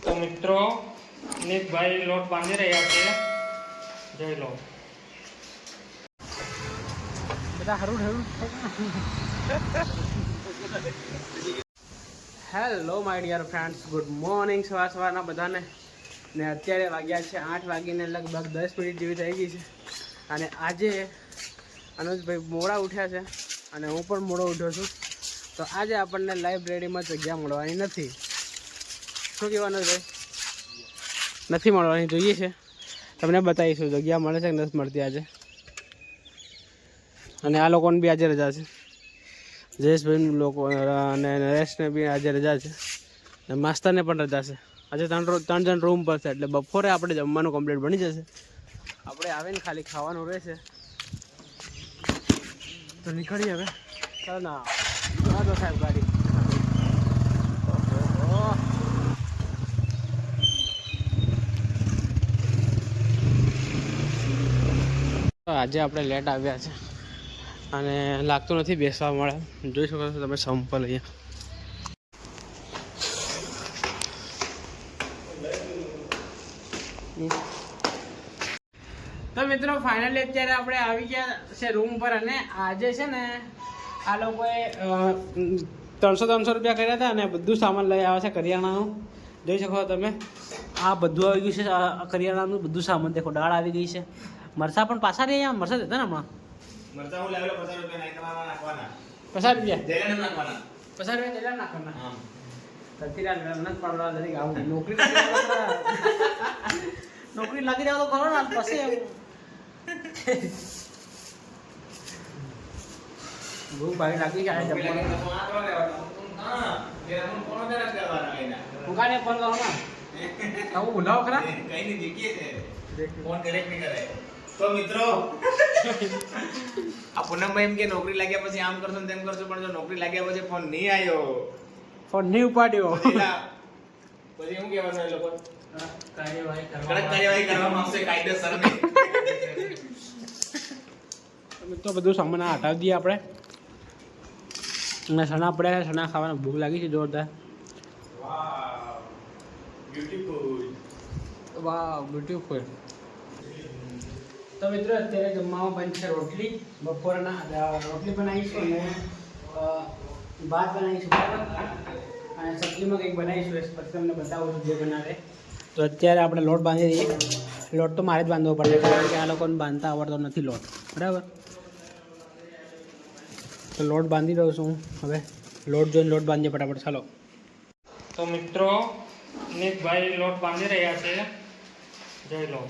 તો મિત્રો નીતભાઈ લોટ બાંધી રહ્યા છે, જોઈ લો. બધા હરું hello my dear friends, good morning સવારના બધાને. ને અત્યારે વાગ્યા છે 8 વાગીને લગભગ 10 મિનિટ જેવી થઈ ગઈ છે. અને આજે અનુજભાઈ મોડા ઉઠ્યા છે અને હું પણ મોડો ઉઠ્યો છું. તો આજે આપણને લાઇબ્રેરીમાં જગ્યા મળવાની નથી. શું કહેવાનું ભાઈ? નથી મળવાની, જોઈએ છે. તમને બતાવીશું જગ્યા મળે છે કે નથી મળતી આજે. અને આ લોકોને બી આજે રજા છે, જયેશભાઈ લોકો અને નરેશને બી આજે રજા છે, અને માસ્તરને પણ રજા છે. આજે ત્રણ જણ રૂમ પર છે, એટલે બપોરે આપણે જમવાનું કમ્પ્લીટ બની જશે. આપણે આવીને ખાલી ખાવાનું રહેશે. તો નીકળીએ હવે. ચાલો ના તો સાહેબ ગાડી. આજે આપણે લેટ આવ્યા છે અને લાગતું નથી બેસવા મળે. જોઈ શકો છો તમે સંપલ અહીંયા. તો મિત્રો ફાઇનલી અત્યારે આપણે આવી ગયા છે રૂમ પર. અને આજે છે ને આ લોકોએ 300 રૂપિયા કર્યા હતા અને બધું સામાન લઈ આવે છે કરિયાણાનું. જોઈ શકો તમે આ બધું આવી ગયું છે, કરિયાણાનું બધું સામાન. દેખો દાળ આવી ગઈ છે, મરસા પણ પાછા રહી. અહીંયા મરસા દેતા ને હમણાં. મરસા હું લાવેલો 50 રૂપિયા નાખવાના. 50 રૂપિયા તેલ નાખવાના. 50 રૂપિયા તેલ નાખવાના. હા તરતીરા નથી પડવા નથી આવું. નોકરી લાગી જાવ તો કરો ને પછી બહુ ભાઈ લાગી જાય જમવાનું. હું કાને ફોન કરો ને આવું બોલાવો ખરા કઈ નહીં દેખીએ છે ફોન કરે કે નહીં કરે. તો મિત્રો આ પૂનમભાઈ એમ કે નોકરી લાગ્યા પછી આમ કરશો ને તેમ કરશો, પણ જો નોકરી લાગ્યા પછી ફોન નહીં આવ્યો, ફોન નહીં ઉપાડ્યો, પછી શું કહેવાનું એ લોકો? કાર્યવાહી કરવામાં આવશે કાયદેસર. તો બધું સામાન હટાવી દઈએ આપણે. અને સણા પડ્યા, સણા ખાવાની ભૂખ લાગી છે જોરદાર. વાહ બ્યુટીફુલ. તો મિત્રો અત્યારે જમવામાં બનશે રોટલી. બપોરના રોટલી બનાવીશું અને ભાત બનાવીશું બરાબર, અને સબ્જીમાં કંઈક બનાવીશું. પછી તમને બતાવું છું જે બનાવે. તો અત્યારે આપણે લોટ બાંધી દઈએ. લોટ તો મારે જ બાંધવો પડે, કારણ કે આ લોકોને બાંધતા આવડતો નથી લોટ, બરાબર. તો લોટ બાંધી દઉં છું હવે. લોટ જોઈને લોટ બાંધીએ ફટાફટ. ચાલો. તો મિત્રો નીતભાઈ લોટ બાંધી રહ્યા છે, જોઈ લો.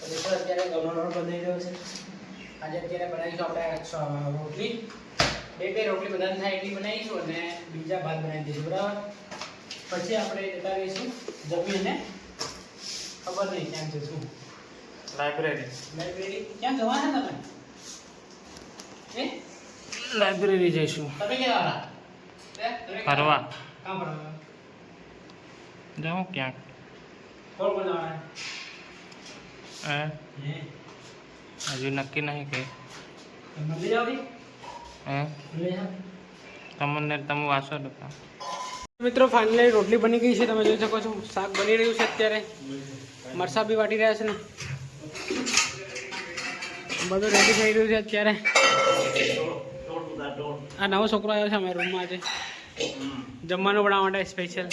અત્યારે ઘઉંનો લોટ બાંધી રહ્યો છે. આજે અત્યારે બનાવીશું આપણે રોટલી. બે રોટલી બધાને થાય એટલી બનાવીશું અને બીજા ભાત બનાવી દઈશું, બરાબર. પછી આપણે જતા રહીશું જમીને. ખબર નહીં ક્યાં જઈશું. લાઇબ્રેરી ક્યાં જવાના તમે? લાઇબ્રેરી જઈશું. તમે ક્યાં ફરવા? કામ ફરવા જાઉં ક્યાંક. કોણ બનાવવાના? હજુ નક્કી નહીં કે તમને તમે વાંચો તો. મિત્રો ફાઇનલી રોટલી બની ગઈ છે, તમે જોઈ શકો છો. શાક બની રહ્યું છે અત્યારે. મરસા બી વાટી રહ્યા છે ને બધું રેડી થઈ રહ્યું છે અત્યારે. આ નવો છોકરો આવ્યો છે અમારા રૂમમાં આજે જમવાનું બનાવવા માટે સ્પેશિયલ.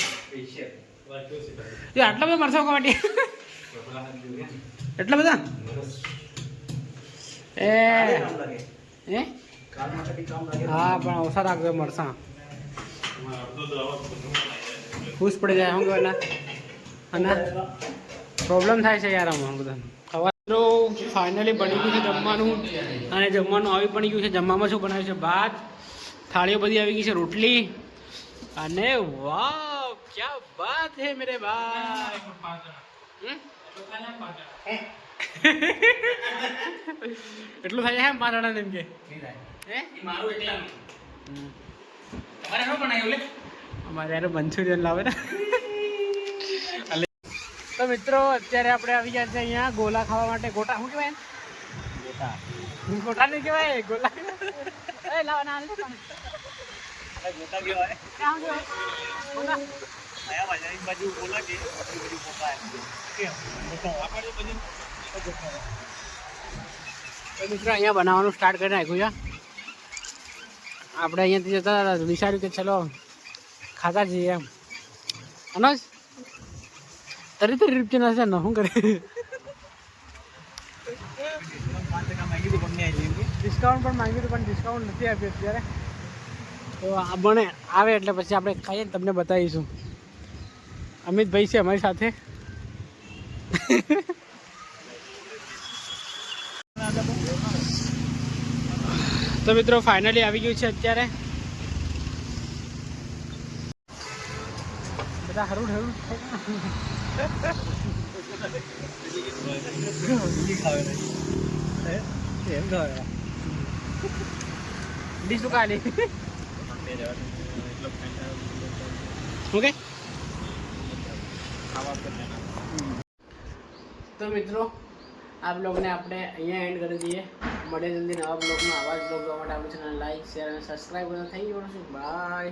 આટલા બધા મરસા વાટી? એટલા બધા? હા પણ ઓછા રાખજો મરસા, ખુશ પડી જાય. શું કહેવાય અને પ્રોબ્લેમ થાય છે યાર આમાં બધા. હવે ફાઇનલી બની ગયું છે જમવાનું, અને જમવાનું આવી પણ ગયું છે. જમવામાં શું બનાવ્યું છે? ભાત, થાળીઓ બધી આવી ગઈ છે, રોટલી, અને વાહ ક્યા બાત હે મેરે ભાઈ. એટલું થાય છે 5 જણા એમ કે? અમારે યાર મંચુરિયન લાવે ને. તો મિત્રો અત્યારે આપણે આવી ગયા છે અહીંયા ગોલા ખાવા માટે. ગોટા શું કહેવાય? ગોટા નહીં કહેવાય, ગોલા. લાવવાના ગોટા કહેવાય. મિત્રો અહીંયા બનાવવાનું સ્ટાર્ટ કરી નાખ્યું છે. આપણે અહીંયાથી જતા હતા વિચાર્યું કે ચલો ખાતા જઈએ એમ. અનજ તરી રૂપિયા છે ને શું કરે ડિસ્કાઉન્ટ પણ માંગ્યું હતું પણ ડિસ્કાઉન્ટ નથી આપ્યું અત્યારે. તો આ બને આવે એટલે પછી આપણે ખાઈએ ને તમને બતાવીશું. અમિતભાઈ છે અમારી સાથે. તો મિત્રો ફાઇનલી આવી ગયું છે અત્યારે. બધા હરું હરું ડીશ તો ખાલી ઓકે. તો મિત્રો આ બ્લોગને આપણે અહીંયા એન્ડ કરી દઈએ. મળે જલ્દી નવા બ્લોગમાં. આવા જ બ્લોગ જોવા માટે આપણું ચેનલ લાઈક શેર અને સબસ્ક્રાઈબ કરો. Thank you. બાય.